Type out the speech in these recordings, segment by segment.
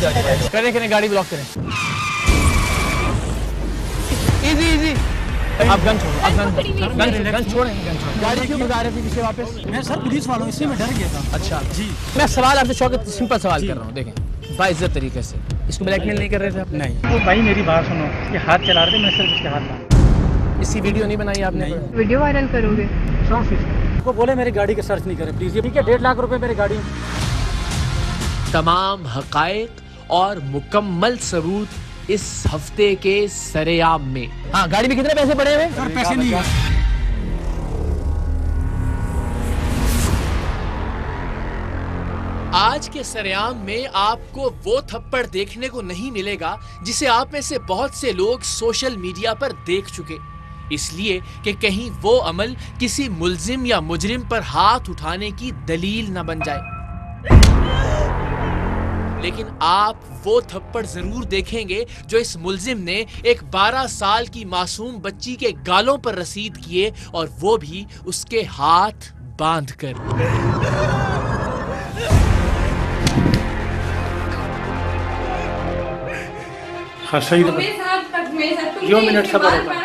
करें गाड़ी ब्लॉक करें। Easy easy. आप गन छोड़ो, आप गन छोड़ें। गाड़ी क्यों भगा रहे थे पीछे वापस? मैं सर पुलिस वालों, इसलिए मैं डर गया था। अच्छा जी, मैं सवाल आपसे शौकत सिंपल सवाल कर रहा हूँ। देखें बाइज्जत तरीके से, इसको ब्लैकमेल नहीं कर रहे थे आप? नहीं। तो भाई मेरी बात सुनो, ये हाथ चला रहे थे, मैं सिर्फ इसके हाथ मारा। इसकी वीडियो नहीं बनाई आपने? वीडियो वायरल करोगे? वो बोले मेरी गाड़ी का सर्च नहीं करें प्लीज। ठीक है, 1.5 लाख रुपए मेरी गाड़ी। तमाम हकायक और मुकम्मल सबूत इस हफ्ते के सरेआम में। हाँ, गाड़ी में कितने पैसे पड़े हुए? सर पैसे नहीं है। आज के सरेआम में आपको वो थप्पड़ देखने को नहीं मिलेगा जिसे आप में से बहुत से लोग सोशल मीडिया पर देख चुके, इसलिए कि कहीं वो अमल किसी मुल्जिम या मुजरिम पर हाथ उठाने की दलील न बन जाए। लेकिन आप वो थप्पड़ जरूर देखेंगे जो इस मुल्जिम ने एक 12 साल की मासूम बच्ची के गालों पर रसीद किए, और वो भी उसके हाथ बांधकर। हाँ सही। जो मिनट सबर होगा।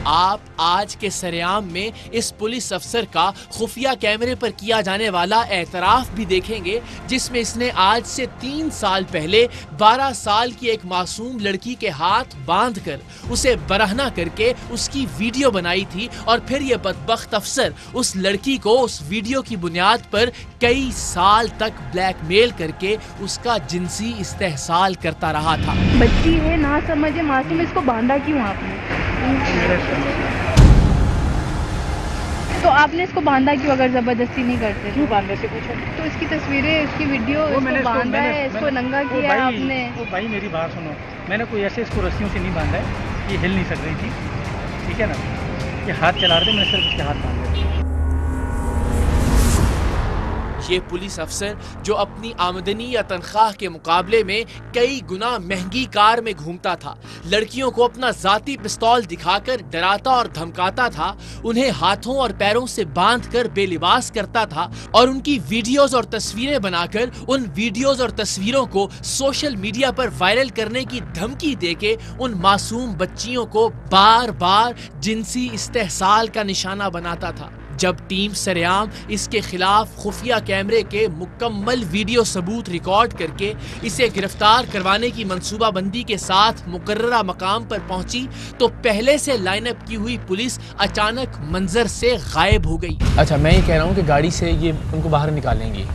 आप आज के सरेआम में इस पुलिस अफसर का खुफिया कैमरे पर किया जाने वाला एतराफ भी देखेंगे, जिसमें इसने आज से 3 साल पहले 12 साल की एक मासूम लड़की के हाथ बांधकर उसे बरहना करके उसकी वीडियो बनाई थी, और फिर यह बदबख्त अफसर उस लड़की को उस वीडियो की बुनियाद पर कई साल तक ब्लैकमेल करके उसका जिनसी इस्तेहसाल करता रहा था। बच्ची है, ना समझे मासूम, इसको बांधा क्यों आपने? तो आपने इसको बांधा क्यों? अगर जबरदस्ती नहीं करते क्यों बांधने से पूछो। तो इसकी तस्वीरें, इसकी वीडियो, इसको बांधा है, इसको नंगा किया है आपने। वो भाई मेरी बात सुनो, मैंने कोई ऐसे इसको रस्सियों से नहीं बांधा है, ये हिल नहीं सक रही थी, ठीक है ना। ये हाथ चला रहे थे, मैं सिर्फ इसके हाथ बांध रहा। ये पुलिस अफसर जो अपनी आमदनी या तनख्वाह के मुकाबले में कई गुना महंगी कार में घूमता था, लड़कियों को अपना जाती पिस्तौल दिखाकर डराता और धमकाता था, उन्हें हाथों और पैरों से बांधकर बेलिबास करता था, और उनकी वीडियोस और तस्वीरें बनाकर उन वीडियोस और तस्वीरों को सोशल मीडिया पर वायरल करने की धमकी देके उन मासूम बच्चियों को बार बार जिनसी इस्तेहसाल का निशाना बनाता था। जब टीम सरेआम इसके खिलाफ खुफिया कैमरे के मुकम्मल वीडियो सबूत रिकॉर्ड करके इसे गिरफ्तार करवाने की मंसूबाबंदी के साथ मुकर्ररा मकाम पर पहुंची, तो पहले से लाइनअप की हुई पुलिस अचानक मंजर से गायब हो गई। अच्छा, मैं ये कह रहा हूँ कि गाड़ी से ये उनको बाहर निकालेंगे,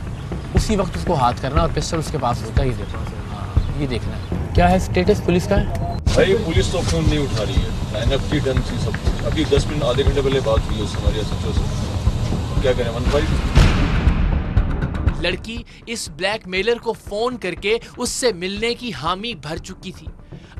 उसी वक्त उसको हाथ करना और पिस्टल उसके पास होता ही ये देखना है। क्या है स्टेटस पुलिस का? भाई पुलिस तो फोन नहीं उठा रही है, लाइनअप की डन थी सब कुछ। अभी 10 मिनट आधे घंटे पहले बात हुई उससे हमारी सच्चों से। क्या करें मन भाई? लड़की इस ब्लैकमेलर को फोन करके उससे मिलने की हामी भर चुकी थी।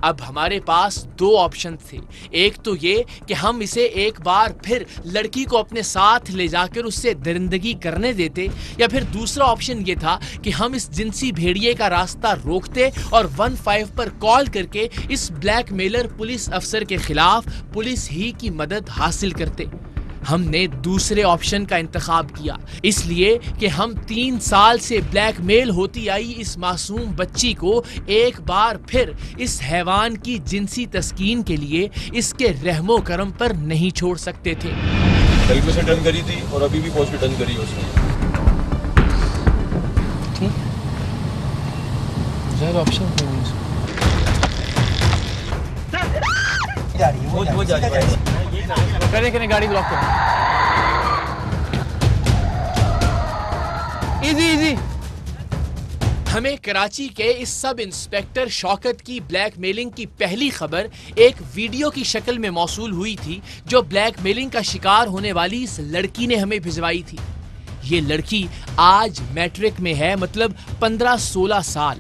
अब हमारे पास 2 ऑप्शन थे। एक तो ये कि हम इसे एक बार फिर लड़की को अपने साथ ले जाकर उससे दरिंदगी करने देते, या फिर दूसरा ऑप्शन ये था कि हम इस जिनसी भेड़िए का रास्ता रोकते और 15 पर कॉल करके इस ब्लैकमेलर पुलिस अफसर के खिलाफ पुलिस ही की मदद हासिल करते। हमने दूसरे ऑप्शन का इंतखाब किया, इसलिए कि हम 3 साल से ब्लैकमेल होती आई इस मासूम बच्ची को एक बार फिर इस हैवान की जिनसी तस्कीन के लिए इसके रहमो करम पर नहीं छोड़ सकते थे। कल से डन करी थी और अभी भी पहुंच के डन करी है उसने। ठीक, ज़्यादा ऑप्शन करें गाड़ी ब्लॉक करें। Easy easy. हमें कराची के इस सब इंस्पेक्टर शौकत की ब्लैकमेलिंग की पहली खबर एक वीडियो की शक्ल में मौसूल हुई थी, जो ब्लैकमेलिंग का शिकार होने वाली इस लड़की ने हमें भिजवाई थी। ये लड़की आज मैट्रिक में है, मतलब 15-16 साल।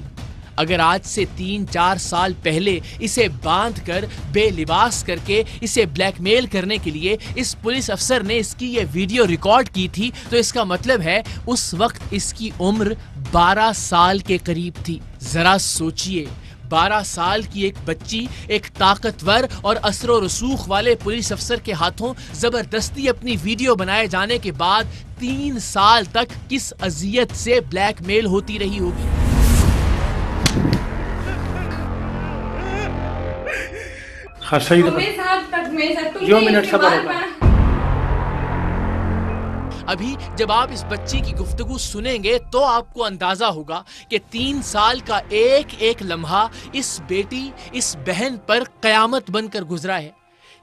अगर आज से 3-4 साल पहले इसे बांधकर बेलिबास करके इसे ब्लैकमेल करने के लिए इस पुलिस अफसर ने इसकी ये वीडियो रिकॉर्ड की थी, तो इसका मतलब है उस वक्त इसकी उम्र 12 साल के करीब थी। जरा सोचिए, 12 साल की एक बच्ची एक ताकतवर और असरो रसूख वाले पुलिस अफसर के हाथों जबरदस्ती अपनी वीडियो बनाए जाने के बाद 3 साल तक किस अजियत से ब्लैकमेल होती रही होगी। हाँ सही जो मिनट सबर होगा। अभी जब आप इस बच्ची की गुफ्तगू सुनेंगे तो आपको अंदाजा होगा कि 3 साल का एक एक लम्हा इस बेटी, इस बहन पर कयामत बनकर गुजरा है।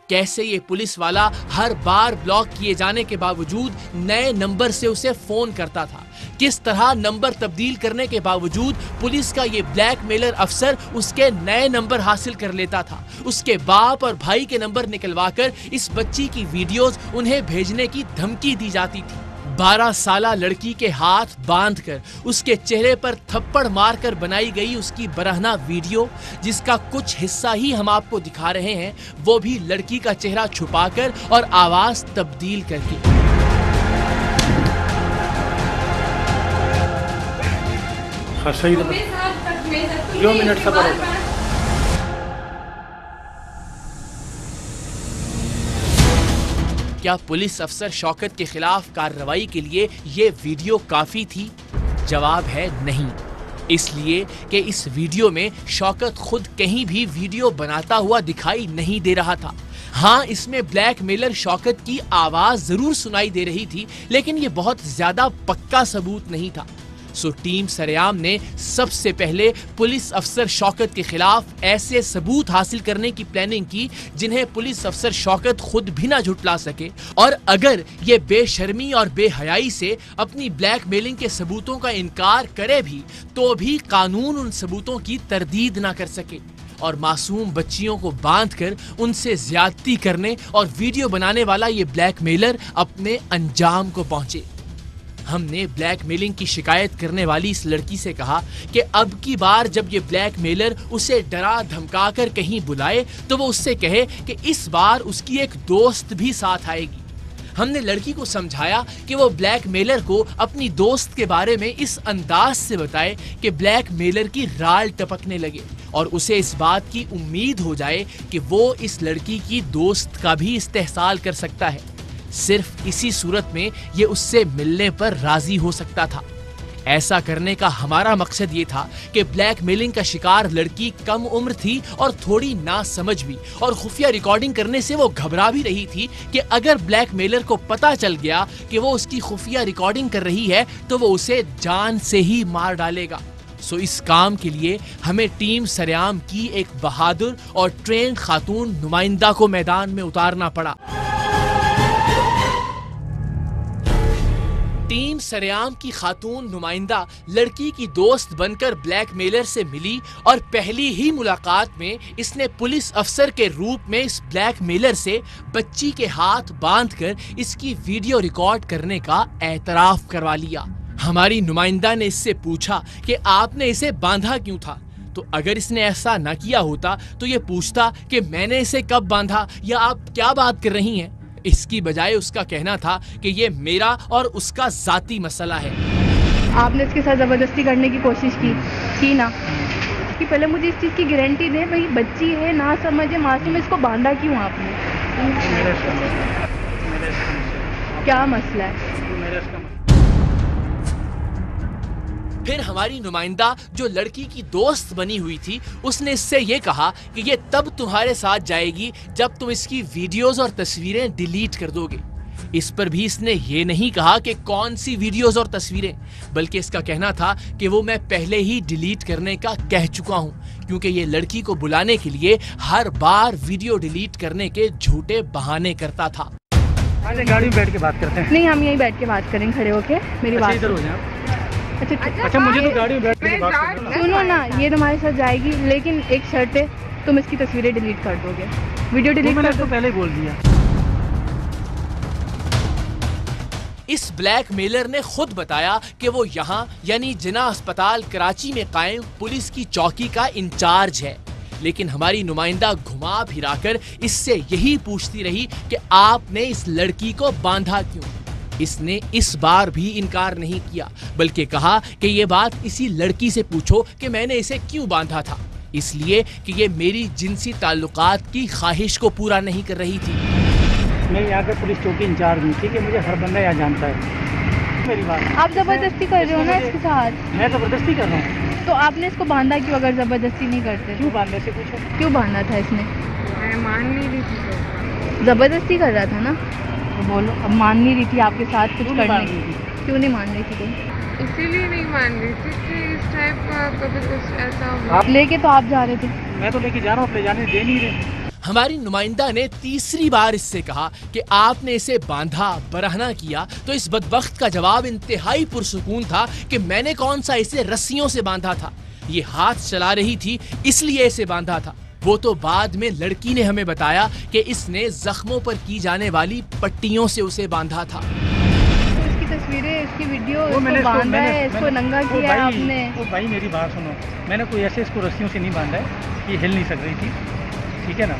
कैसे ये पुलिस वाला हर बार ब्लॉक किए जाने के बावजूद नए नंबर से उसे फोन करता था, किस तरह नंबर तब्दील करने के बावजूद पुलिस का ये ब्लैकमेलर अफसर उसके नए नंबर हासिल कर लेता था, उसके बाप और भाई के नंबर निकलवाकर इस बच्ची की वीडियोस उन्हें भेजने की धमकी दी जाती थी। 12 साला लड़की के हाथ बांधकर उसके चेहरे पर थप्पड़ मारकर बनाई गई उसकी बरहना वीडियो, जिसका कुछ हिस्सा ही हम आपको दिखा रहे हैं, वो भी लड़की का चेहरा छुपाकर और आवाज तब्दील करके। हाँ सही जो मिनट सबर होगा। क्या पुलिस अफसर शौकत के खिलाफ कार्रवाई के लिए ये वीडियो काफी थी? जवाब है नहीं, इसलिए कि इस वीडियो में शौकत खुद कहीं भी वीडियो बनाता हुआ दिखाई नहीं दे रहा था। हाँ, इसमें ब्लैकमेलर शौकत की आवाज जरूर सुनाई दे रही थी, लेकिन ये बहुत ज्यादा पक्का सबूत नहीं था। सो टीम सरेआम ने सबसे पहले पुलिस अफसर शौकत के खिलाफ ऐसे सबूत हासिल करने की प्लानिंग की जिन्हें पुलिस अफसर शौकत खुद भी ना झुटला सके, और अगर ये बेशर्मी और बेहयाई से अपनी ब्लैकमेलिंग के सबूतों का इनकार करे भी तो भी कानून उन सबूतों की तरदीद ना कर सके और मासूम बच्चियों को बांधकर उनसे ज्यादती करने और वीडियो बनाने वाला ये ब्लैकमेलर अपने अंजाम को पहुंचे। हमने ब्लैकमेलिंग की शिकायत करने वाली इस लड़की से कहा कि अब की बार जब ये ब्लैकमेलर उसे डरा धमका कर कहीं बुलाए तो वो उससे कहे कि इस बार उसकी एक दोस्त भी साथ आएगी। हमने लड़की को समझाया कि वो ब्लैकमेलर को अपनी दोस्त के बारे में इस अंदाज से बताए कि ब्लैकमेलर की राल टपकने लगे और उसे इस बात की उम्मीद हो जाए कि वो इस लड़की की दोस्त का भी इस्तेहसाल कर सकता है। सिर्फ इसी सूरत में ये उससे मिलने पर राजी हो सकता था। ऐसा करने का हमारा मकसद ये था कि ब्लैकमेलिंग का शिकार लड़की कम उम्र थी और थोड़ी नासमझ भी, और खुफिया रिकॉर्डिंग करने से वो घबरा भी रही थी कि अगर ब्लैकमेलर को पता चल गया कि वो उसकी खुफिया रिकॉर्डिंग कर रही है तो वो उसे जान से ही मार डालेगा। सो इस काम के लिए हमें टीम सरेआम की एक बहादुर और ट्रेंड खातून नुमाइंदा को मैदान में उतारना पड़ा। टीम सरेआम की खातून नुमाइंदा लड़की की दोस्त बनकर ब्लैकमेलर से मिली और पहली ही मुलाकात में इसने पुलिस अफसर के रूप में इस ब्लैकमेलर से बच्ची के हाथ बांधकर इसकी वीडियो रिकॉर्ड करने का एतराफ करवा लिया। हमारी नुमाइंदा ने इससे पूछा कि आपने इसे बांधा क्यों था, तो अगर इसने ऐसा न किया होता तो ये पूछता कि मैंने इसे कब बांधा या आप क्या बात कर रही हैं। इसकी बजाय उसका कहना था कि ये मेरा और उसका जाती मसला है। आपने इसके साथ जबरदस्ती करने की कोशिश की ना, कि पहले मुझे इस चीज की गारंटी दे, भाई बच्ची है ना समझे मासूम, इसको बांधा क्यों आपने? क्या मसला है? फिर हमारी नुमाइंदा जो लड़की की दोस्त बनी हुई थी उसने इससे ये कहा कि ये तब तुम्हारे साथ जाएगी जब तुम इसकी वीडियोस और तस्वीरें डिलीट कर दोगे। इस पर भी इसने ये नहीं कहा कि कौन सी वीडियोस और तस्वीरें, बल्कि इसका कहना था कि वो मैं पहले ही डिलीट करने का कह चुका हूँ, क्योंकि ये लड़की को बुलाने के लिए हर बार वीडियो डिलीट करने के झूठे बहाने करता था। गाड़ी में बैठ के बात करते हैं। नहीं, हम यहीं बैठ के बात करें खड़े होके, मेरी बात इधर हो जाए। अच्छा, मुझे तो गाड़ी में बैठ के बात करना। सुनो ना, ये तुम्हारे साथ जाएगी, लेकिन एक शर्त है, तुम इसकी तस्वीरें डिलीट कर दोगे, वीडियो डिलीट कर दो। पहले बोल दिया। इस ब्लैकमेलर ने खुद बताया कि वो यहाँ यानी जिना अस्पताल कराची में कायम पुलिस की चौकी का इंचार्ज है, लेकिन हमारी नुमाइंदा घुमा फिराकर इससे यही पूछती रही कि आपने इस लड़की को बांधा क्यों। इसने इस बार भी इनकार नहीं किया, बल्कि कहा कि ये बात इसी लड़की से पूछो कि मैंने इसे क्यों बांधा था, इसलिए कि ये मेरी जिनसी ताल्लुकात की ख्वाहिश को पूरा नहीं कर रही थी। मैं यहाँ का पुलिस चौकी इंचार्ज हूँ, ठीक है, मुझे हर बंदा यहाँ जानता है। मेरी बात आप जबरदस्ती कर रहे हो ना इसके साथ। मैं जबरदस्ती कर रहा हूँ। तो आपने इसको बांधा क्यों? अगर जबरदस्ती नहीं करते क्यों बांधने से पूछो। क्यों बांधा था इसने? मैं मान नहीं रही थी तो। जबरदस्ती कर रहा था ना, तो बोलो अब मान नहीं रही थी आपके साथ कुछ करने की, क्यों नहीं मान रही थी तुम? इसीलिए नहीं मान रही थी कि इस टाइप का कभी कुछ ऐसा हुआ। लेके तो आप जा रहे थे। मैं तो लेके जा रहा हूँ, ले जाने दे नहीं रहे। हमारी नुमाइंदा ने तीसरी बार इससे कहा कि आपने इसे बांधा, बरहना किया, तो इस बदबख्त का जवाब इंतहाई पुरसुकून था कि मैंने कौन सा इसे रस्सियों से बांधा था, ये हाथ चला रही थी इसलिए इसे बांधा था। वो तो बाद में लड़की ने हमें बताया कि इसने जख्मों पर की जाने वाली पट्टियों से उसे बांधा था। तो इसकी तस्वीरें, इसकी वीडियो, इसको बांधा है, इसको नंगा किया है आपने। ओ भाई मेरी बात सुनो, मैंने कोई ऐसे इसको रस्सियों से नहीं बांधा है, ये हिल नहीं सक रही थी, ठीक है ना।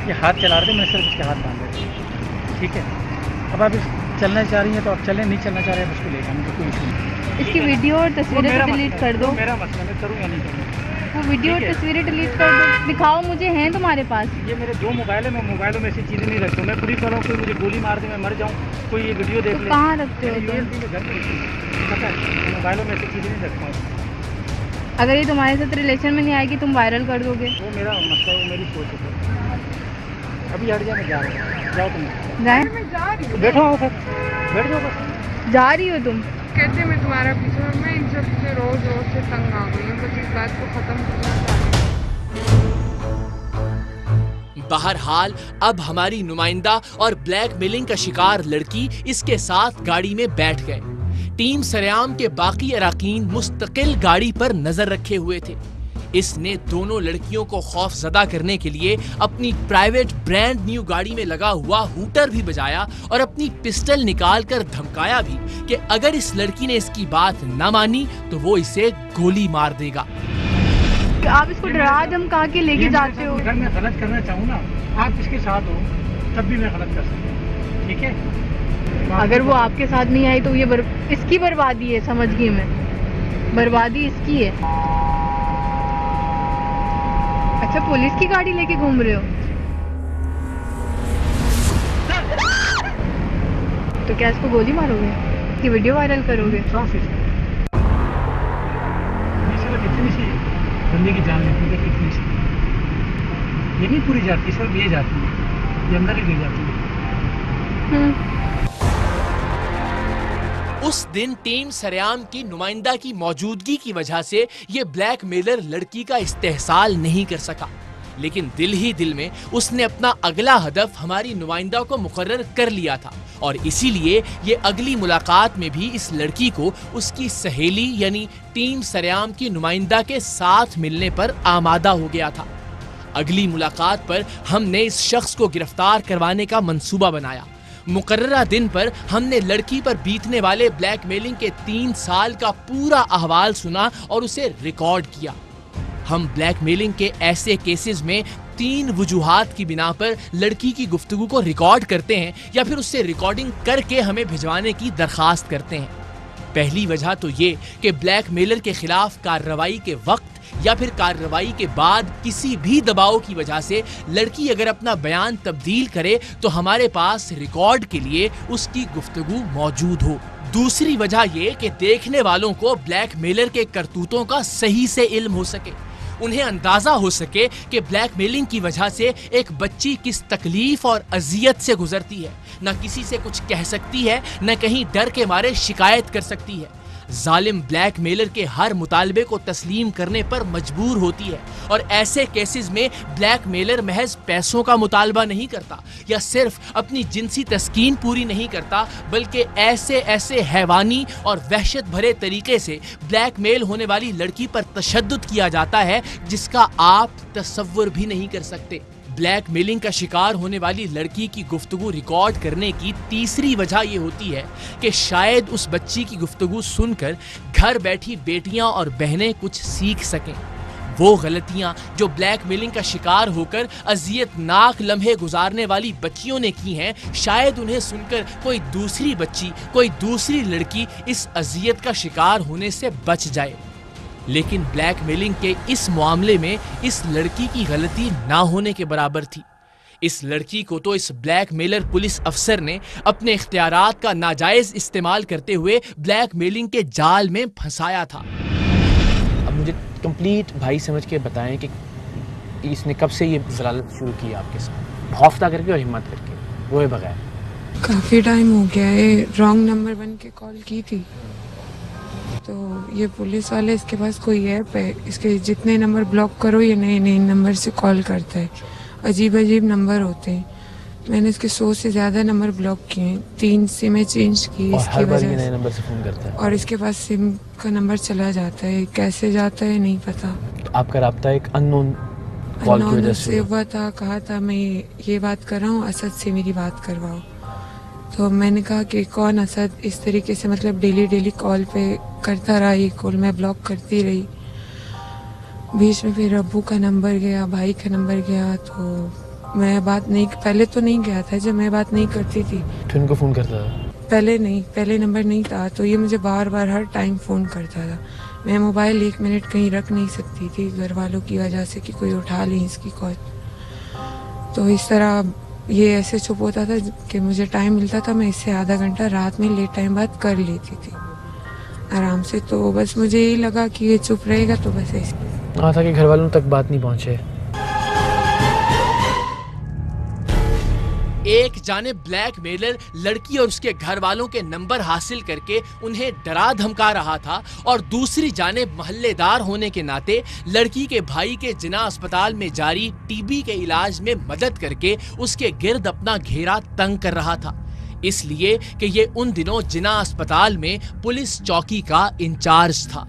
ये हाथ चला रहे थे, मैंने सिर्फ इसके हाथ बांधे थे, ठीक है। अब आप चलना चाह रही हैं तो आप चलें, नहीं चलना चाह रहे हैं उसको ले जाने का कोई इशू नहीं। इसकी वीडियो और तस्वीरें डिलीट कर दो। मेरा मसला, मैं करूँ या नहीं करूँ। वो वीडियो और तस्वीरें डिलीट कर दो, दिखाओ मुझे, हैं तुम्हारे पास? ये मेरे 2 मोबाइल है, मैं मोबाइलों में ऐसी चीज़ें नहीं रखता हूँ। मैं पूरी तरह कोई मुझे गोली मार दे, मैं मर जाऊँ, कोई ये वीडियो देख ले। कहाँ रखते हो तुम? घर में पता है, मोबाइलों में ऐसी चीज़ें नहीं रखता हूँ। अगर ये तुम्हारे साथ रिलेशन में नहीं आएगी तुम वायरल कर दोगे? वो मेरा मसला, वो मेरी सोच है। अभी हट जा, मैं जा रहा हूँ, जाओ तुम। जाए? मैं जा रही हूँ। बैठो, आओ फिर, बैठ जाओ बस। जा रही हो तुम? कहते मैं तुम्हारा पीछे, मैं इन सब से रोज से तंग आ गई हूँ, बस इस बात को खत्म करना चाहती हूँ। बहरहाल अब हमारी नुमाइंदा और ब्लैकमेलिंग का शिकार लड़की इसके साथ गाड़ी में बैठ गए। टीम सरेआम के बाकी अराकीन मुस्तकिल गाड़ी पर नजर रखे हुए थे। इसने दोनों लड़कियों को खौफजदा करने के लिए अपनी प्राइवेट ब्रांड न्यू गाड़ी में लगा हुआ हूटर भी बजाया और अपनी पिस्टल निकालकर धमकाया भी कि अगर इस लड़की ने इसकी बात न मानी तो वो इसे गोली मार देगा। आप इसको डरा धमका के लेके जाते हो? अगर मैं गलत करना चाहूँ ना, आप इसके साथ हो तब भी मैं गलत कर सकता हूँ, ठीक है। अगर वो आपके साथ नहीं आई तो ये इसकी बर्बादी है, समझ गई मैं, बर्बादी इसकी है। अच्छा, पुलिस की गाड़ी लेके घूम रहे हो? तो क्या इसको गोली मारोगे कि वीडियो वायरल करोगे? कितनी सी बंदे की जान लेती है, कितनी सी ये नहीं पूरी जाती, सिर्फ ये जाती है, ये अंदर ही गिर जाती है। उस दिन टीम सरेआम की नुमाइंदा की मौजूदगी की वजह से ये ब्लैकमेलर लड़की का इस्तेहसाल नहीं कर सका, लेकिन दिल ही दिल में उसने अपना अगला हदफ हमारी नुमाइंदा को मुकर्रर कर लिया था और इसीलिए ये अगली मुलाकात में भी इस लड़की को उसकी सहेली यानी टीम सरेआम की नुमाइंदा के साथ मिलने पर आमादा हो गया था। अगली मुलाकात पर हमने इस शख्स को गिरफ्तार करवाने का मंसूबा बनाया। मुकर्ररा दिन पर हमने लड़की पर बीतने वाले ब्लैकमेलिंग के 3 साल का पूरा अहवाल सुना और उसे रिकॉर्ड किया। हम ब्लैकमेलिंग के ऐसे केसेस में 3 वजूहात की बिना पर लड़की की गुफ्तगू को रिकॉर्ड करते हैं या फिर उससे रिकॉर्डिंग करके हमें भिजवाने की दरखास्त करते हैं। पहली वजह तो ये कि ब्लैकमेलर के खिलाफ कार्रवाई के वक्त या फिर कार्रवाई के बाद किसी भी दबाव की वजह से लड़की अगर अपना बयान तब्दील करे तो हमारे पास रिकॉर्ड के लिए उसकी गुफ्तगू मौजूद हो। दूसरी वजह ये कि देखने वालों को ब्लैकमेलर के करतूतों का सही से इल्म हो सके, उन्हें अंदाजा हो सके कि ब्लैकमेलिंग की वजह से एक बच्ची किस तकलीफ और अजियत से गुजरती है, न किसी से कुछ कह सकती है, न कहीं डर के मारे शिकायत कर सकती है। जालिम ब्लैकमेलर के हर मुतालबे को तस्लीम करने पर मजबूर होती है और ऐसे केसेस में ब्लैकमेलर महज पैसों का मुतालबा नहीं करता या सिर्फ अपनी जिनसी तस्कीन पूरी नहीं करता, बल्कि ऐसे ऐसे हैवानी और वहशत भरे तरीके से ब्लैकमेल होने वाली लड़की पर तशद्दुद किया जाता है जिसका आप तसव्वुर भी नहीं कर सकते। ब्लैकमेलिंग का शिकार होने वाली लड़की की गुफ्तगू रिकॉर्ड करने की तीसरी वजह यह होती है कि शायद उस बच्ची की गुफ्तगू सुनकर घर बैठी बेटियां और बहनें कुछ सीख सकें। वो गलतियां जो ब्लैकमेलिंग का शिकार होकर अजियतनाक लम्हे गुजारने वाली बच्चियों ने की हैं, शायद उन्हें सुनकर कोई दूसरी बच्ची, कोई दूसरी लड़की इस अजियत का शिकार होने से बच जाए। लेकिन ब्लैकमेलिंग के इस मामले में इस लड़की की गलती ना होने के बराबर थी। इस लड़की को तो इस ब्लैकमेलर पुलिस अफसर ने अपने इख्तियारात का नाजायज इस्तेमाल करते हुए ब्लैकमेलिंग के जाल में फंसाया था। अब मुझे कंप्लीट भाई समझ के बताएं कि इसने कब से ये ज़लालत शुरू की आपके साथ, खौफता करके और हिम्मत करके, रोए बगैर? काफ़ी टाइम हो गया है, रॉन्ग नंबर बन के कॉल की थी। तो ये पुलिस वाले, इसके पास कोई ऐप है, इसके जितने नंबर ब्लॉक करो ये नए नए नंबर से कॉल करता है। अजीब अजीब नंबर होते हैं। मैंने इसके 100 से ज़्यादा नंबर ब्लॉक किए हैं, 3 सिमें चेंज की इसकी वजह नए नंबर से फ़ोन करता है। और इसके पास सिम का नंबर चला जाता है, कैसे जाता है नहीं पता। तो आपका राब्ता एक अननोन कॉल की वजह से हुआ था, कहा था मैं ये बात कर रहा हूँ, असद से मेरी बात करवाओ। तो मैंने कहा कि कौन असद? इस तरीके से मतलब डेली कॉल पे करता रहा, ये कॉल मैं ब्लॉक करती रही। बीच में फिर अब्बू का नंबर गया, भाई का नंबर गया, तो मैं बात नहीं, पहले तो नहीं गया था जब मैं बात नहीं करती थी तो इनको फ़ोन करता था? पहले नंबर नहीं था, तो ये मुझे बार बार हर टाइम फ़ोन करता था। मैं मोबाइल 1 मिनट कहीं रख नहीं सकती थी घर वालों की वजह से कि कोई उठा ले इसकी कॉल। तो इस तरह ये ऐसे चुप होता था कि मुझे टाइम मिलता था, मैं इससे आधा घंटा रात में लेट टाइम बात कर लेती थी आराम से। तो बस मुझे यही लगा कि ये चुप रहेगा तो बस ऐसे। हाँ, था कि घर वालों तक बात नहीं पहुँचे। एक जाने ब्लैकमेलर लड़की और उसके घर वालों के नंबर हासिल करके उन्हें डरा धमका रहा था, और दूसरी जाने मोहल्लेदार होने के नाते लड़की के भाई के जिना अस्पताल में जारी टीबी के इलाज में मदद करके उसके गिर्द अपना घेरा तंग कर रहा था, इसलिए कि ये उन दिनों जिना अस्पताल में पुलिस चौकी का इंचार्ज था।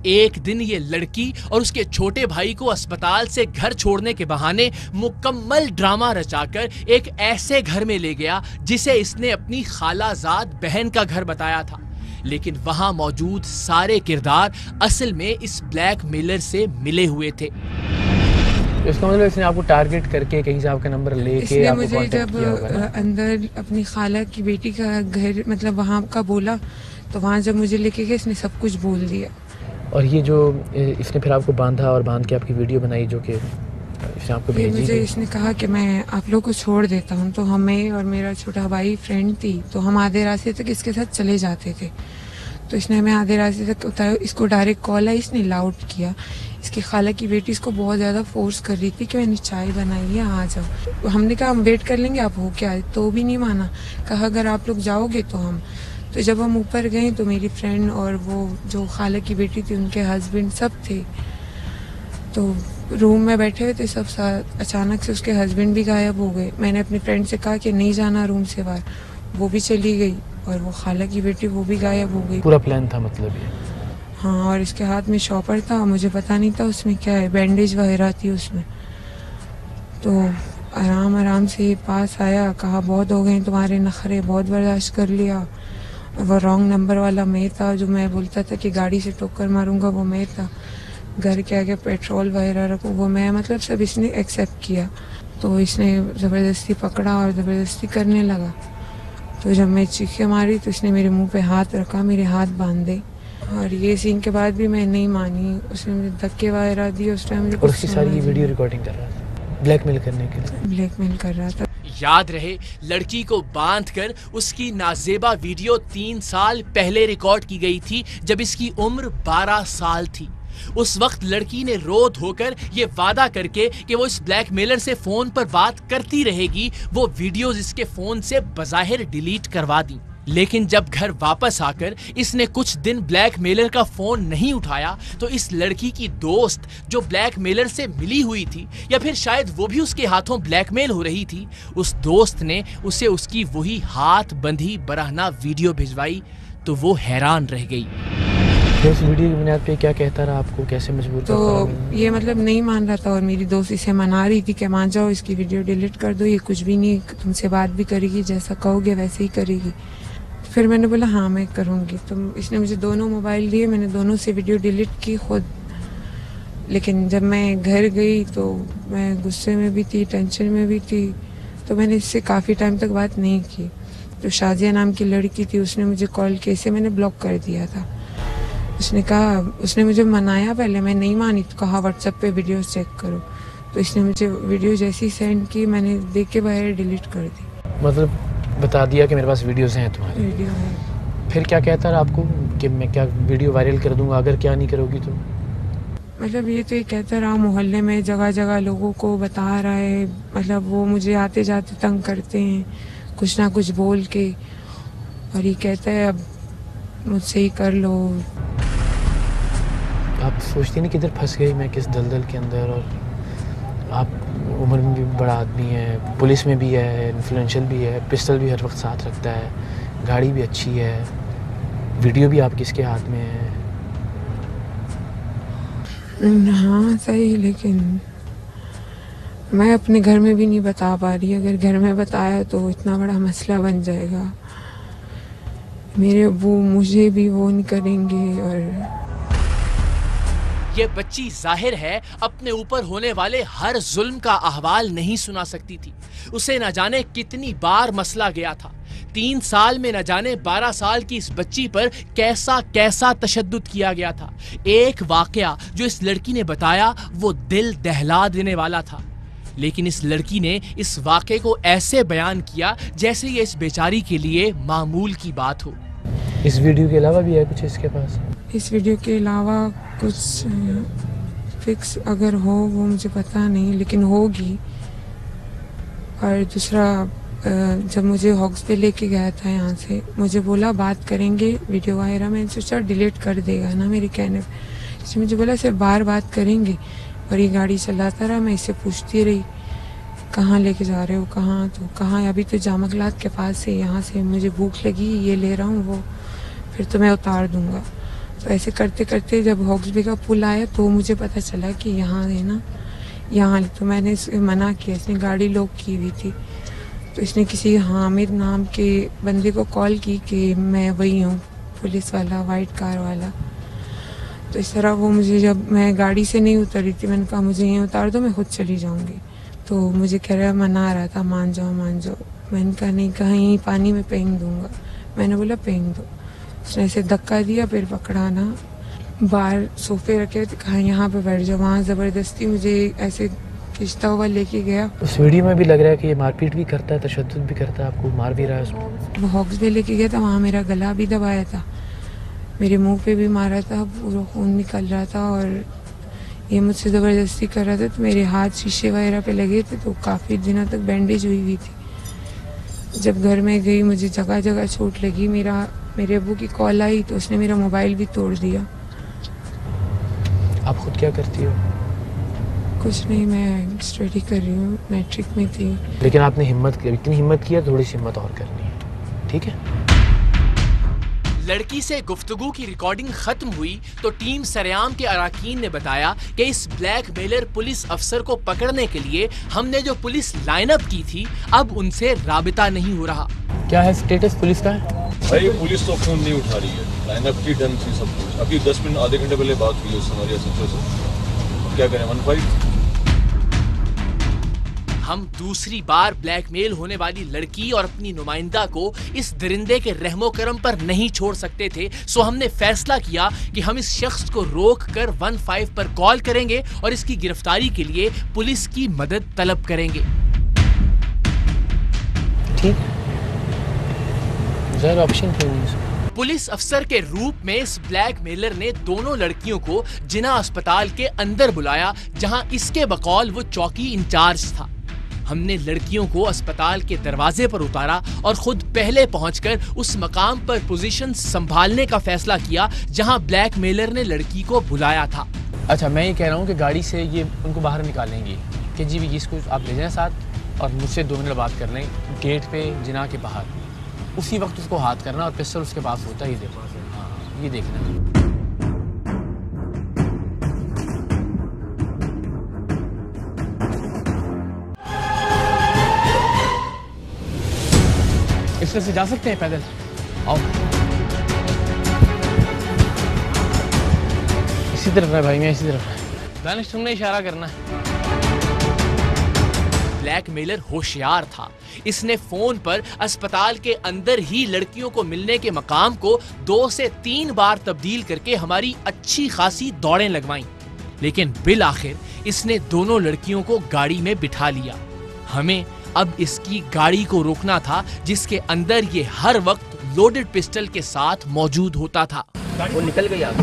एक दिन ये लड़की और उसके छोटे भाई को अस्पताल से घर छोड़ने के बहाने मुकम्मल ड्रामा रचाकर एक ऐसे घर में ले गया जिसे इसने अपनी खालाजाद बहन का घर बताया था, लेकिन वहां मौजूद सारे किरदार असल में इस ब्लैकमेलर से मिले हुए थे। इसका मतलब इसने आपको टारगेट करके कहीं से आपका नंबर लेके आपको कांटेक्ट किया होगा ना? अंदर अपनी खाला की बेटी का घर मतलब वहाँ का बोला, तो वहाँ जब मुझे लेके गए इसने सब कुछ बोल दिया। और ये जो इसने फिर आपको बांधा और बांध के आपकी वीडियो बनाई जो कि इसने आपको भेजी मुझे थी? इसने कहा कि मैं आप लोग को छोड़ देता हूँ, तो हमें और मेरा छोटा भाई फ्रेंड थी, तो हम आधे रास्ते तक इसके साथ चले जाते थे। तो इसने हमें आधे रास्ते तक उतारा, इसको डायरेक्ट कॉल आई, इसने लाउड किया। इसकी खाला की बेटी इसको बहुत ज़्यादा फोर्स कर रही थी कि मैंने चाय बनाई है आ जाओ। हमने कहा हम वेट कर लेंगे, आप हो क्या? तो भी नहीं माना, कहा अगर आप लोग जाओगे तो हम। तो जब हम ऊपर गए तो मेरी फ्रेंड और वो जो खाला की बेटी थी उनके हस्बैंड सब थे, तो रूम में बैठे हुए थे सब साथ। अचानक से उसके हस्बैंड भी गायब हो गए। मैंने अपनी फ्रेंड से कहा कि नहीं जाना रूम से बाहर, वो भी चली गई, और वो खाला की बेटी वो भी गायब हो गई। पूरा प्लान था मतलब ये? हाँ, और इसके हाथ में शॉपर था, मुझे पता नहीं था उसमें क्या है, बैंडेज वगैरह थी उसमें। तो आराम से पास आया, कहा बहुत हो गए तुम्हारे नखरे, बहुत बर्दाश्त कर लिया। वो रॉन्ग नंबर वाला मैं था, जो मैं बोलता था कि गाड़ी से टक्कर मारूंगा, वो मैं था। घर के आगे पेट्रोल वगैरह रखूँ, वो मैं, मतलब सब इसने एक्सेप्ट किया। तो इसने ज़बरदस्ती पकड़ा और ज़बरदस्ती करने लगा। तो जब मैं चीखें मारी तो इसने मेरे मुंह पे हाथ रखा, मेरे हाथ बांधे, और ये सीन के बाद भी मैं नहीं मानी। उसने मुझे धक्के वगैरह दिए उस टाइम। और उसकी सारी वीडियो रिकॉर्डिंग कर रहा था, ब्लैकमेल करने के लिए? ब्लैकमेल कर रहा था। याद रहे, लड़की को बांधकर उसकी नाजेबा वीडियो 3 साल पहले रिकॉर्ड की गई थी, जब इसकी उम्र 12 साल थी। उस वक्त लड़की ने रो धोकर ये वादा करके कि वो इस ब्लैकमेलर से फोन पर बात करती रहेगी, वो वीडियोस इसके फोन से बज़ाहिर डिलीट करवा दी। लेकिन जब घर वापस आकर इसने कुछ दिन ब्लैकमेलर का फोन नहीं उठाया, तो इस लड़की की दोस्त जो ब्लैकमेलर से मिली हुई थी, या फिर शायद वो भी उसके हाथों ब्लैकमेल हो रही थी, उस दोस्त ने उसे उसकी वही हाथ बंधी बरहना वीडियो भिजवाई, तो वो हैरान रह गई। तो इस वीडियो की बुनियाद पे क्या कहता रहा, आपको कैसे मजबूर करता रहा? तो ये मतलब नहीं मान रहा था, और मेरी दोस्त इसे मना रही थी कि मान जाओ, इसकी वीडियो डिलीट कर दो, ये कुछ भी नहीं, तुमसे बात भी करेगी, जैसा कहोगे वैसे ही करेगी। फिर मैंने बोला हाँ मैं करूँगी। तो इसने मुझे दोनों मोबाइल दिए, मैंने दोनों से वीडियो डिलीट की खुद। लेकिन जब मैं घर गई तो मैं गुस्से में भी थी, टेंशन में भी थी, तो मैंने इससे काफ़ी टाइम तक बात नहीं की। तो शाजिया नाम की लड़की थी, उसने मुझे कॉल किया, इसे मैंने ब्लॉक कर दिया था। उसने कहा, उसने मुझे मनाया पहले, मैं नहीं मानी, तो कहा व्हाट्सएप पे वीडियो चेक करो। तो इसने मुझे वीडियो जैसी सेंड की, मैंने देख के बाहर डिलीट कर दी। मतलब बता दिया कि मेरे पास वीडियोस हैं तुम्हारी? वीडियो है। फिर क्या कहता रहा आपको कि मैं क्या वीडियो वायरल कर दूंगा अगर क्या नहीं करोगी तो? मतलब ये तो ये कहता रहा मोहल्ले में जगह जगह लोगों को बता रहा है, मतलब वो मुझे आते जाते तंग करते हैं कुछ ना कुछ बोल के, और ये कहता है अब मुझसे ही कर लो। आप सोचते नहीं किधर फंस गई मैं, किस दलदल के अंदर। और आप उम्र में भी बड़ा आदमी है, पुलिस में भी है, इन्फ्लुएंशियल भी है, पिस्टल भी हर वक्त साथ रखता है, गाड़ी भी अच्छी है, वीडियो भी आप किसके हाथ में है। हाँ सही, लेकिन मैं अपने घर में भी नहीं बता पा रही। अगर घर में बताया तो इतना बड़ा मसला बन जाएगा, मेरे अब्बू मुझे भी वो नहीं करेंगे। और ये बच्ची जाहिर है अपने ऊपर होने वाले हर जुल्म का अहवाल नहीं सुना सकती थी। उसे न जाने कितनी बार मसला गया था। 3 साल में न जाने 12 साल की इस बच्ची पर कैसा कैसा तशद्दुद किया गया था। एक वाकया जो इस लड़की ने बताया वो दिल दहला देने वाला था, लेकिन इस लड़की ने इस वाकये को ऐसे बयान किया जैसे ये इस बेचारी के लिए मामूल की बात हो। इस वीडियो के अलावा भी है कुछ इसके पास? इस वीडियो के अलावा कुछ फिक्स अगर हो वो मुझे पता नहीं, लेकिन होगी। और दूसरा, जब मुझे हॉक्स पे लेके गया था यहाँ से, मुझे बोला बात करेंगे वीडियो वगैरह, मैंने सोचा डिलीट कर देगा ना मेरे कहने पे। इसने मुझे बोला सिर्फ बार बात करेंगे, और ये गाड़ी चलाता रहा। मैं इससे पूछती रही कहाँ लेके जा रहे हो, कहाँ? तो कहाँ, अभी तो जामकलात के पास है, यहाँ से मुझे भूख लगी, ये ले रहा हूँ, वो फिर तो मैं उतार दूँगा। तो ऐसे करते करते जब हॉक्सबे का पुल आया तो मुझे पता चला कि यहाँ है ना, यहाँ। तो मैंने इसे मना किया, इसने गाड़ी लॉक की हुई थी। तो इसने किसी हामिद नाम के बंदे को कॉल की कि मैं वही हूँ, पुलिस वाला, वाइट कार वाला। तो इस तरह वो मुझे, जब मैं गाड़ी से नहीं उतरी थी, मैंने कहा मुझे यहीं उतार दो, मैं खुद चली जाऊँगी। तो मुझे कह रहा, मना रहा था, मान जाओ मान जाओ। मैंने कहा नहीं, कहीं पानी में फेंक दूँगा। मैंने बोला फेंक दो। उसने ऐसे धक्का दिया, फिर पकड़ा ना, बाहर सोफे रखे थे, कहा यहाँ पे बैठ जाओ। वहाँ ज़बरदस्ती मुझे ऐसे खींचता हुआ लेके गया। उस वीडियो में भी लग रहा है कि ये मारपीट भी करता है, तशद्दुद भी करता है, आपको मार भी रहा है उसमें। वो हॉक्स पे लेके गया था, वहाँ मेरा गला भी दबाया था, मेरे मुंह पे भी मारा था, पूरा खून निकल रहा था, और ये मुझसे ज़बरदस्ती कर रहा था। तो मेरे हाथ शीशे वगैरह पे लगे थे, तो काफ़ी दिनों तक बैंडेज हुई थी। जब घर में गई मुझे जगह जगह चोट लगी। मेरे अब्बू की कॉल आई तो उसने मेरा मोबाइल भी तोड़ दिया। आप खुद क्या करती हो? कुछ नहीं, मैं स्टडी कर रही हूँ, मैट्रिक में थी। लेकिन आपने हिम्मत की, इतनी हिम्मत की है, थोड़ी सी हिम्मत और करनी है, ठीक है? लड़की से गुफ्तगू की रिकॉर्डिंग खत्म हुई तो टीम सरेआम के अराकीन ने बताया कि इस ब्लैकमेलर पुलिस अफसर को पकड़ने के लिए हमने जो पुलिस लाइनअप की थी, अब उनसे राबिता नहीं हो रहा। क्या है स्टेटस पुलिस का? भाई पुलिस तो फोन नहीं उठा रही है, लाइनअप की डन थी सब कुछ। अभी 10 मिनट आधे घंटे पहले बात हुई उससे, हमारे एसएचओ से। क्या करें, 1-5। हम दूसरी बार ब्लैकमेल होने वाली लड़की और अपनी नुमाइंदा को इस दरिंदे के रहमो करम पर नहीं छोड़ सकते थे। सो हमने फैसला किया कि हम इस शख्स को रोक कर 15 पर कॉल करेंगे और इसकी गिरफ्तारी के लिए पुलिस की मदद तलब करेंगे। ठीक है, ऑप्शन क्यों नहीं? पुलिस अफसर के रूप में इस ब्लैकमेलर ने दोनों लड़कियों को जिना अस्पताल के अंदर बुलाया, जहां इसके बकौल वो चौकी इंचार्ज था। हमने लड़कियों को अस्पताल के दरवाजे पर उतारा और खुद पहले पहुंचकर उस मकाम पर पोजीशन संभालने का फैसला किया जहां ब्लैकमेलर ने लड़की को बुलाया था। अच्छा, मैं ये कह रहा हूँ कि गाड़ी से ये उनको बाहर निकालेंगे कि जी इसको आप ले जाएं साथ और मुझसे 2 मिनट बात कर लें गेट पे जिना के बाहर। उसी वक्त उसको हाथ करना और पिस्टल उसके पास होता ही देखो। हाँ, ये देखना। इस तरह से जा सकते हैं पैदल? आओ, इसी तरफ है भाई, मैं इसी तरफ है। दानिश तुमने इशारा करना है। ब्लैकमेलर होशियार था। इसने फोन पर अस्पताल के अंदर ही लड़कियों को मिलने के मकाम को 2 से 3 बार तब्दील करके हमारी अच्छी खासी दौड़ें लगवाईं। लेकिन बिल आखिर इसने दोनों लड़कियों को गाड़ी में बिठा लिया। हमें अब इसकी गाड़ी को रोकना था जिसके अंदर ये हर वक्त लोडेड पिस्टल के साथ मौजूद होता था। वो निकल गई। आप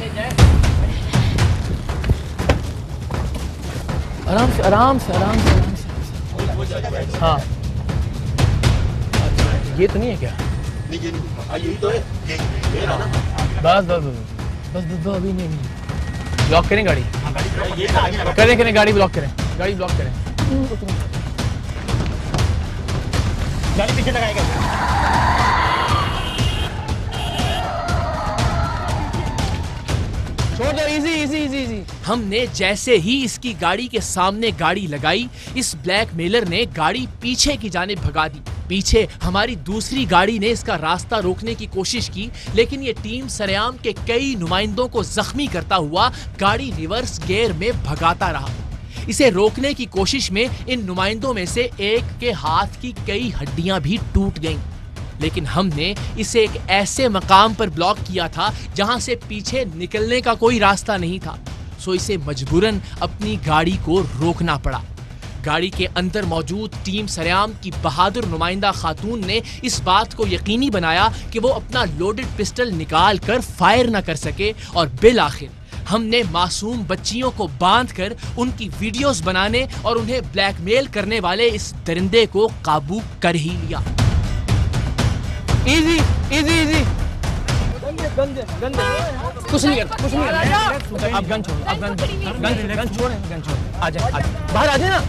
आराम से आराम से आराम से आराम से। हाँ ये तो नहीं है क्या? बस बस बस बस बस अभी नहीं। ब्लॉक करें गाड़ी, करें गाड़ी ब्लॉक करें, गाड़ी ब्लॉक करें। गाड़ी पीछे लगाएगा। छोड़ दो, इजी इजी इजी इजी। हमने जैसे ही इसकी गाड़ी के सामने गाड़ी लगाई, इस ब्लैकमेलर ने गाड़ी पीछे की जानिब भगा दी। पीछे हमारी दूसरी गाड़ी ने इसका रास्ता रोकने की कोशिश की, लेकिन ये टीम सरेआम के कई नुमाइंदों को जख्मी करता हुआ गाड़ी रिवर्स गियर में भगाता रहा। इसे रोकने की कोशिश में इन नुमाइंदों में से एक के हाथ की कई हड्डियां भी टूट गईं। लेकिन हमने इसे एक ऐसे मकाम पर ब्लॉक किया था जहां से पीछे निकलने का कोई रास्ता नहीं था, सो इसे मजबूरन अपनी गाड़ी को रोकना पड़ा। गाड़ी के अंदर मौजूद टीम सरेआम की बहादुर नुमाइंदा खातून ने इस बात को यकीनी बनाया कि वो अपना लोडेड पिस्टल निकाल कर फायर न कर सके, और बिल आखिर हमने मासूम बच्चियों को बांधकर उनकी वीडियोस बनाने और उन्हें ब्लैकमेल करने वाले इस दरिंदे को काबू कर ही लिया। Easy easy easy. कुछ नहीं करता, कुछ नहीं करता। आप गन छोड़ो, आप गन छोड़ें, गन छोड़ें। आ जाए, बाहर आ जाए ना।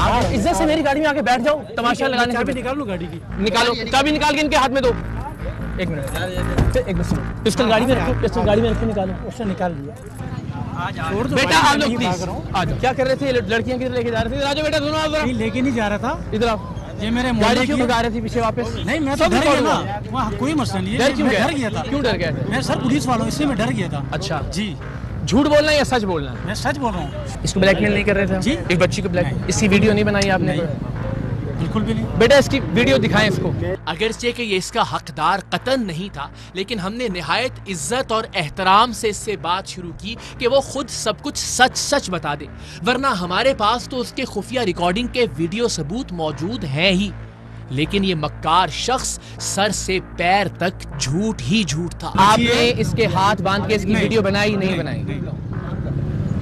आप इज्जत से मेरी गाड़ी में आके बैठ जाओ। तमाशा लगाने से निकाल लो गाड़ी की, निकालो चाबी, निकाल के इनके हाथ में दो। एक मिनट, एक मिनट। पिस्टल गाड़ी में रखो, पिस्टल गाड़ी में रखो, निकालो। उससे निकाल लिया। बेटा आप लोग प्लीज आ जाओ। क्या कर रहे थे? लड़कियां किधर लेके जा रहे थे? राजू बेटा दोनों आप जरा। लेके नहीं जा रहा था, इधर आओ। ये मेरे गाड़ी क्यों भगा रहे थे पीछे वापस? नहीं मैं तो डर गया ना, वहाँ कोई मसला नहीं है। डर क्यों डर गया था। क्यों डर गए थे? मैं सर पुलिस वाला हूँ, इसलिए मैं डर गया था। अच्छा जी। झूठ बोलना है या सच बोलना है? मैं सच बोल रहा हूँ। इसको ब्लैकमेल नहीं कर रहे थे? जी। एक बच्ची को ब्लैक, इसकी वीडियो नहीं बनाई आपने? बिल्कुल भी नहीं। बेटा इसकी वीडियो दिखाएं इसको। अगरचे कि ये इसका हकदार कतन नहीं था, लेकिन हमने निहायत इज्जत और एहतराम से इससे बात शुरू की कि वो खुद सब कुछ सच सच बता दे, वरना हमारे पास तो उसके खुफिया रिकॉर्डिंग के वीडियो सबूत मौजूद हैं ही। लेकिन ये मक्कार शख्स सर से पैर तक झूठ ही झूठ था। आपने इसके हाथ बांध के इसकी वीडियो बनाई नहीं बनाई?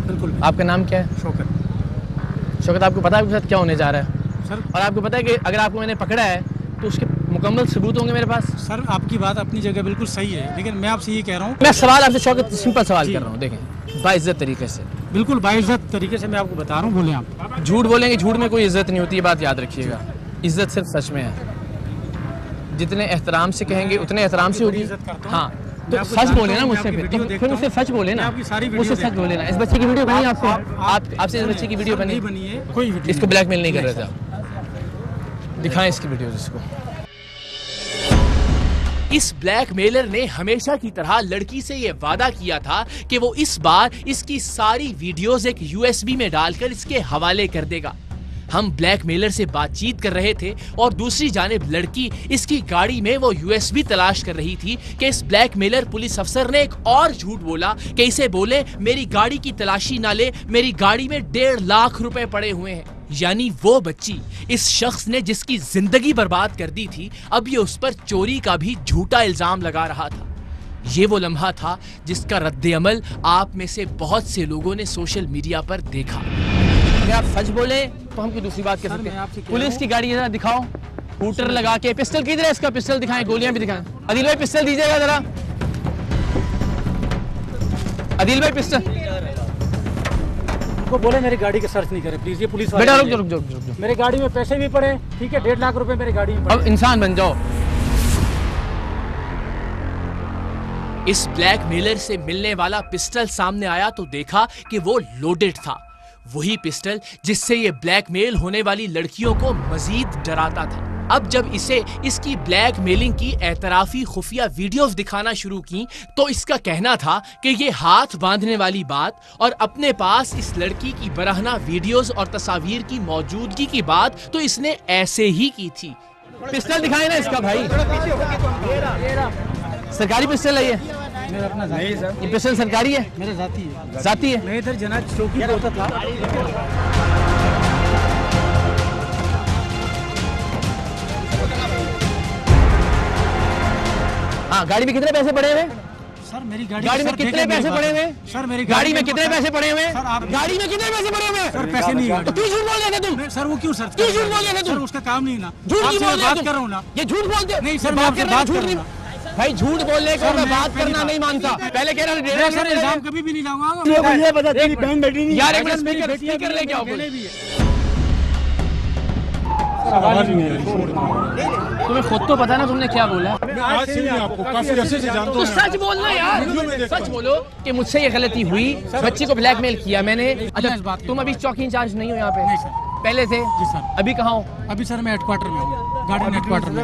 बिल्कुल। आपका नाम क्या है? शौकत। शौकत, आपको पता है आपके साथ क्या होने जा रहा है? सर और आपको पता है कि अगर आपको मैंने पकड़ा है तो उसके मुकम्मल सबूत होंगे मेरे पास? सर आपकी बात अपनी जगह बिल्कुल सही है, लेकिन मैं आपसे ये कह रहा हूँ, मैं सवाल आपसे शौकत सिंपल सवाल कर रहा हूँ, देखें बाइज्जत तरीके से। बिल्कुल बाइज्जत तरीके से मैं आपको बता रहा हूँ, बोले आप। झूठ बोलेंगे, झूठ में कोई इज्जत नहीं होती, ये बात याद रखिएगा। इज्जत सिर्फ सच में है। जितने एहतराम से कहेंगे उतने एहतराम से होगी। हाँ तो सच बोले ना मुझसे, फिर मुझसे सच बोले ना, मुझसे सच बोले ना। इस बच्चे की वीडियो बनी आपसे? आपसे इस बच्चे की वीडियो बनी है? कोई वीडियो इसको ब्लैकमेल नहीं कर रहे थे? दिखाएं इसकी वीडियो जिसको। इस ब्लैकमेलर ने हमेशा की तरह लड़की से यह वादा किया था कि वो इस बार इसकी सारी वीडियोस एक यूएसबी में डालकर इसके हवाले कर देगा। हम ब्लैकमेलर से बातचीत कर रहे थे और दूसरी जानिब लड़की इसकी गाड़ी में वो यूएसबी तलाश कर रही थी कि इस ब्लैकमेलर पुलिस अफसर ने एक और झूठ बोला कि इसे बोले मेरी गाड़ी की तलाशी ना ले, मेरी गाड़ी में 1.5 लाख रुपए पड़े हुए हैं। यानी वो बच्ची इस शख्स ने जिसकी जिंदगी बर्बाद कर दी थी, अब ये उस पर चोरी का भी झूठा इल्जाम लगा रहा था। ये वो लम्हा था जिसका रद्द-ए-अमल आप में से बहुत से लोगों ने सोशल मीडिया पर देखा। अगर आप सच बोले तो हम कोई दूसरी बात कर सकते हैं। पुलिस की गाड़ी जरा दिखाओ, हूटर लगा के। पिस्टल किधर है इसका? पिस्टल दिखाएं, गोलियां भी दिखाएं। अदिल भाई पिस्टल दीजिएगा जरा। अदिल भाई पिस्टल को बोले मेरी गाड़ी का सर्च नहीं करे प्लीज, ये पुलिस वाले। बेटा रुक जाओ, रुक जाओ। मेरे गाड़ी में पैसे भी पड़े, ठीक है, 1.5 लाख रुपए मेरी गाड़ी में पड़े। अब इंसान बन जाओ। इस ब्लैकमेलर से मिलने वाला पिस्टल सामने आया तो देखा कि वो लोडेड था। वही पिस्टल जिससे ये ब्लैकमेल होने वाली लड़कियों को मजीद डराता था। अब जब इसे इसकी ब्लैकमेलिंग की एतराफी खुफिया वीडियोस दिखाना शुरू की तो इसका कहना था कि ये हाथ बांधने वाली बात और अपने पास इस लड़की की बरहना वीडियोस और तस्वीर की मौजूदगी की बात तो इसने ऐसे ही की थी। पिस्टल दिखाए ना इसका भाई। सरकारी पिस्टल है ये? मेरा अपना नहीं सर, ये पिस्टल सरकारी है? मेरा जाती है। जाती है? मैं इधर जना चौकी पे होता था। हाँ, गाड़ी में कितने पैसे पड़े हुए? सर मेरी गाड़ी में कितने पैसे पड़े हुए? सर मेरी गाड़ी में कितने पैसे पड़े हुए? सर आप गाड़ी में कितने पैसे पड़े हुए? सर पैसे नहीं है। तो क्यों झूठ बोल रहे थे तुम? सर वो क्यों सर क्यों झूठ बोल रहे थे तुम? सर उसका काम नहीं ना। झूठ क्यों बोल रहे बात तुम? कर रहा हूँ ना। ये झूठ बोलते नहीं सर, मैं आपसे बात कर रहा हूँ। भाई झूठ बोलने को मैं बात करना नहीं मानता। पहले कह रहा था सर इल्जाम कभी भी नहीं लाऊंगा। ये बता तेरी बहन बेटी नहीं यार, एक मिनट स्पीकर लेके आओ। तुम्हें खुद तो पता ना तुमने क्या बोला। आज से नहीं, आपको काफी अरसे से जानता तो हूं। सच बोलना यार, सच बोलो कि मुझसे ये गलती हुई, बच्ची को ब्लैकमेल किया मैंने। अच्छा तुम अभी चौकी इंचार्ज नहीं हो यहाँ पे? नहीं सर। पहले थे? जी सर। अभी कहाँ हो? अभी सर मैं हेडक्वार्टर में हूँ, गार्डन हेडक्वार्टर में।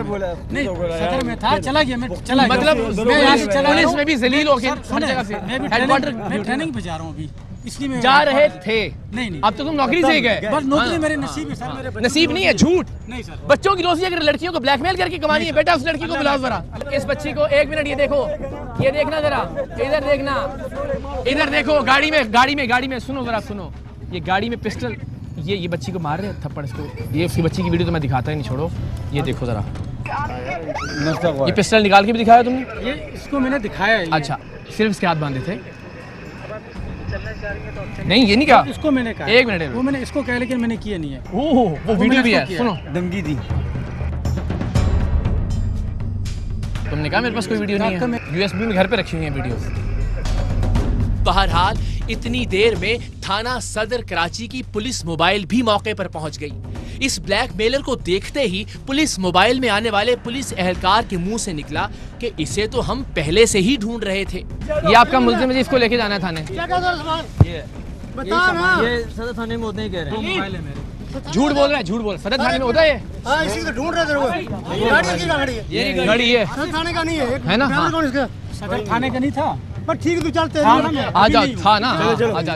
नहीं सदर में था, चला गया मैं, चला गया। मतलब मैं यहाँ से चला पुलिस में भी जलील होके हर सुने, जगह से मैं भी हेडक्वार्टर मैं ट्रेनिंग पे जा रहा हूँ अभी, इसलिए मैं जा रहे थे। नहीं अब तो तुम नौकरी से ही गए। बस नौकरी मेरे नसीब है सर, मेरे बच्चों नसीब की नहीं है, झूठ। नहीं सर। बच्चों की रोजी अगर लड़कियों को ब्लैकमेल करके कमानी है, बेटा उस लड़की को बुलाओ जरा। इस बच्ची को एक मिनट, ये देखो, ये देखना जरा, इधर देखना, इधर देखो। गाड़ी में सुनो जरा, सुनो। ये गाड़ी में पिस्टल, ये बच्ची को मार रहे हैं थप्पड़ इसको। ये उसकी बच्ची की वीडियो तो मैं दिखाता ही नहीं, छोड़ो। ये देखो जरा, ये पिस्टल निकाल के भी दिखाया तुमने? ये इसको मैंने दिखाया है। अच्छा, सिर्फ इसके हाथ बांधे थे? नहीं ये नहीं कहा इसको मैंने कहा। एक मिनट, वो मैंने इसको कहा, लेकिन मैंने किया नहीं है। ओह वो वीडियो भी है, सुनो। धमकी दी। तुमने कहा मेरे पास कोई वीडियो नहीं है, यूएसबी में घर पे रखी हुई है वीडियोस। बहरहाल इतनी देर में थाना सदर कराची की पुलिस मोबाइल भी मौके पर पहुंच गई। इस ब्लैकमेलर को देखते ही पुलिस मोबाइल में आने वाले पुलिस एहलकार के मुंह से निकला कि इसे तो हम पहले से ही ढूंढ रहे थे। ये आपका मुल्जिम है, इसको लेके जाना है थाने। ये सदर थाने में होते ही कह रहे हैं। मोबाइल है मेरे। झूठ बोल रहा है, झूठ बोल। सदर थाने में होता है ये? हाँ इसी को ढूंढ रहे थे वो। गाड़ी है। ये गाड़ी है, सदर थाने का नहीं है। है ना? हाँ। कौन इसका? सदर थाने का नहीं था, पर ठीक है तू चलते आ जाओ, था ना? आजा।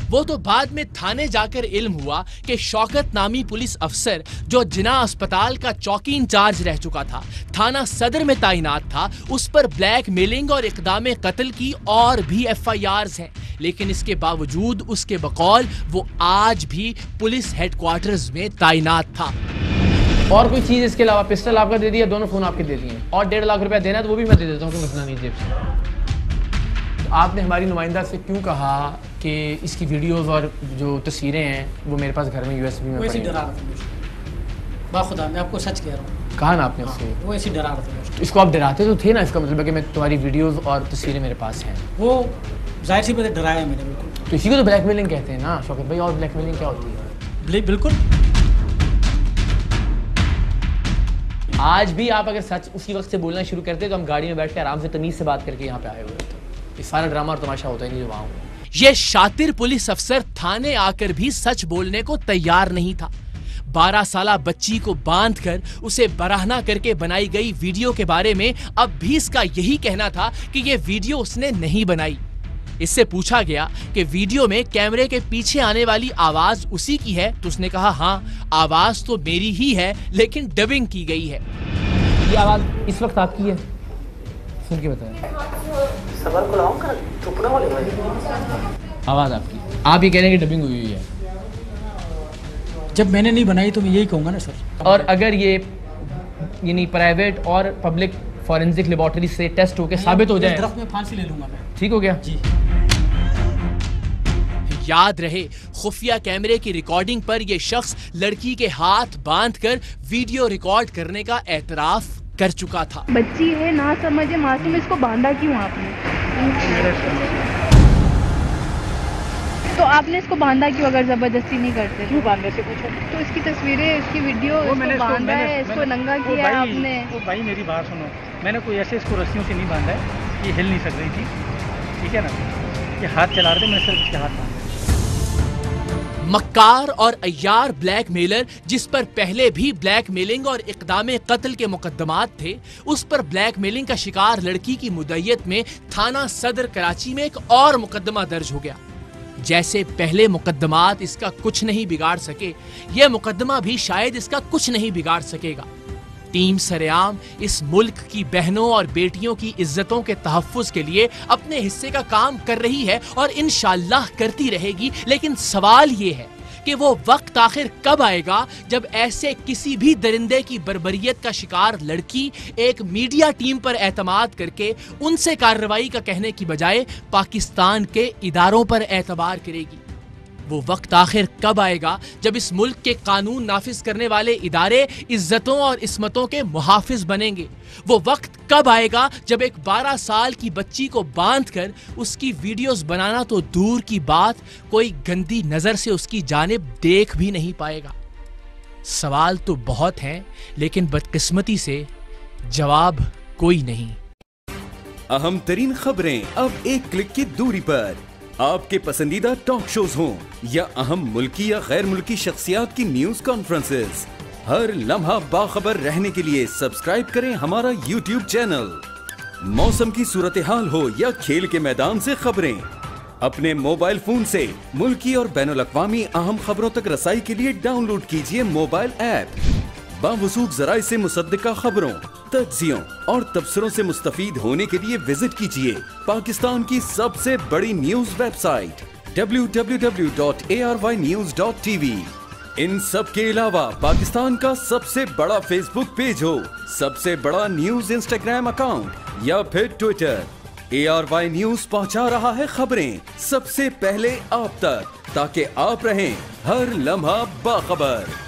वो तो बाद में थाने जाकर इल्म हुआ कि शौकत नामी पुलिस अफसर जो जिना अस्पताल का चौकी इंचार्ज रह चुका था, थाना सदर में तैनात था, उस पर ब्लैकमेलिंग और इक़दाम कत्ल की और भी FIRs हैं। लेकिन इसके बावजूद उसके बकौल वो आज भी पुलिस हेडक्वार्टर्स में तैनात था। और कोई चीज इसके अलावा? पिस्टल आपका दे दिया, दोनों फोन आपके दे दिए, और 1.5 लाख रुपया देना तो वो भी मैं दे देता हूँ, कि मसला नहीं जेब से। तो आपने हमारी नुमाइंदा से क्यों कहा कि इसकी वीडियोस और जो तस्वीरें हैं वो मेरे पास घर में USB में वैसे पड़ी डरा हैं? रहा था मुझे। बाखुदा मैं आपको सच कह रहा हूँ। कहा ना आपने उससे? वो ऐसे डरा रहा था मुझे। इसको आप डराते तो थे ना, इसका मतलब है कि मैं तुम्हारी वीडियोस और तस्वीरें मेरे पास हैं। वो जाहिर सी बात है डराया मैंने बिल्कुल। तो इसी को तो ब्लैकमेलिंग कहते हैं ना शौकत भाई। और ब्लैकमेलिंग क्या होती है? बिल्कुल। आज भी आप अगर सच उसी वक्त से बोलना शुरू करते तो हम गाड़ी में बैठ के आराम से तमीज से बात करके यहाँ पे आए हुए थे। ये सारा ड्रामा और तमाशा होता ही नहीं जो वहाँ हुआ। ये शातिर पुलिस अफसर थाने आकर भी सच बोलने को तैयार नहीं था। 12 साला बच्ची को बांधकर उसे बराहना करके बनाई गई वीडियो के बारे में अब भी इसका यही कहना था कि ये वीडियो उसने नहीं बनाई। इससे पूछा गया कि वीडियो में कैमरे के पीछे आने वाली आवाज उसी की है, तो उसने कहा हाँ आवाज तो मेरी ही है, लेकिन डबिंग की गई है। ये आवाज इस वक्त आपकी है? सुन के बताया। आवाज आपकी, आप ये कह रहे हैं कि डबिंग हुई हुई है? जब मैंने नहीं बनाई तो मैं यही कहूँगा ना सर। और अगर ये यानी प्राइवेट और पब्लिक फॉरेंसिक लेबोरेटरी से टेस्ट होके साबित हो जाए, दरख्त में फांसी ले लूंगा मैं। ठीक हो गया जी। याद रहे खुफिया कैमरे की रिकॉर्डिंग पर यह शख्स लड़की के हाथ बांधकर वीडियो रिकॉर्ड करने का एतराफ कर चुका था। बच्ची है, ना समझे, मासूम, इसको बांधा क्यों आपने? तो आपने इसको बांधा क्यों अगर जबरदस्ती नहीं करते? क्यों बांधने से पूछो। तो इसकी तस्वीरें, इसकी वीडियो, इसको बांधा है, इसको नंगा किया है आपने। तो भाई मेरी बात सुनो, मैंने कोई ऐसे इसको रस्सियों से नहीं बांधा है, ये हिल नहीं सक रही थी, ठीक है ना? ये हाथ चला रहे थे, मैंने सिर्फ इसके हाथ बांधा। मक्कार और अय्यार ब्लैकमेलर जिस पर पहले भी ब्लैकमेलिंग और इक़दाम कत्ल के मुकद्दमात थे, उस पर ब्लैकमेलिंग का शिकार लड़की की मुद्दइयत में थाना सदर कराची में एक और मुकद्दमा दर्ज हो गया। जैसे पहले मुकद्दमात इसका कुछ नहीं बिगाड़ सके, यह मुकद्दमा भी शायद इसका कुछ नहीं बिगाड़ सकेगा। टीम सरेआम इस मुल्क की बहनों और बेटियों की इज्जतों के तहफ्फुज के लिए अपने हिस्से का काम कर रही है और इंशाअल्लाह करती रहेगी। लेकिन सवाल ये है कि वो वक्त आखिर कब आएगा जब ऐसे किसी भी दरिंदे की बर्बरियत का शिकार लड़की एक मीडिया टीम पर एतमाद करके उनसे कार्रवाई का कहने की बजाय पाकिस्तान के इदारों पर एतबार करेगी। वो वक्त आखिर कब आएगा जब इस मुल्क के कानून नाफिज करने वाले इदारे इज्जतों और इस्मतों के मुहाफिज बनेंगे। वो वक्त कब आएगा जब एक 12 साल की बच्ची को बांधकर उसकी वीडियोस बनाना तो दूर की बात, कोई गंदी नजर से उसकी जानिब देख भी नहीं पाएगा। सवाल तो बहुत हैं, लेकिन बदकिस्मती से जवाब कोई नहीं। अहम तरीन खबरें अब एक क्लिक की दूरी पर। आपके पसंदीदा टॉक शोज हों या अहम मुल्की या गैर मुल्की शख्सियात की न्यूज कॉन्फ्रेंसेस, हर लम्हा बाखबर रहने के लिए सब्सक्राइब करें हमारा YouTube चैनल। मौसम की सूरत हाल हो या खेल के मैदान से खबरें, अपने मोबाइल फोन से मुल्की और बैनुल-अक़वामी अहम खबरों तक रसाई के लिए डाउनलोड कीजिए मोबाइल ऐप। बावसूख ज़राए से मुसद्दिका खबरों, तज्ज़ियों और तबसरों से मुस्तफीद होने के लिए विजिट कीजिए पाकिस्तान की सबसे बड़ी न्यूज वेबसाइट www.arYnews.tv। इन सब के अलावा पाकिस्तान का सबसे बड़ा फेसबुक पेज हो, सबसे बड़ा न्यूज इंस्टाग्राम अकाउंट या फिर ट्विटर, ARY न्यूज पहुंचा रहा है खबरें सबसे पहले आप तक, ताकि आप रहें हर लम्हा बाखबर।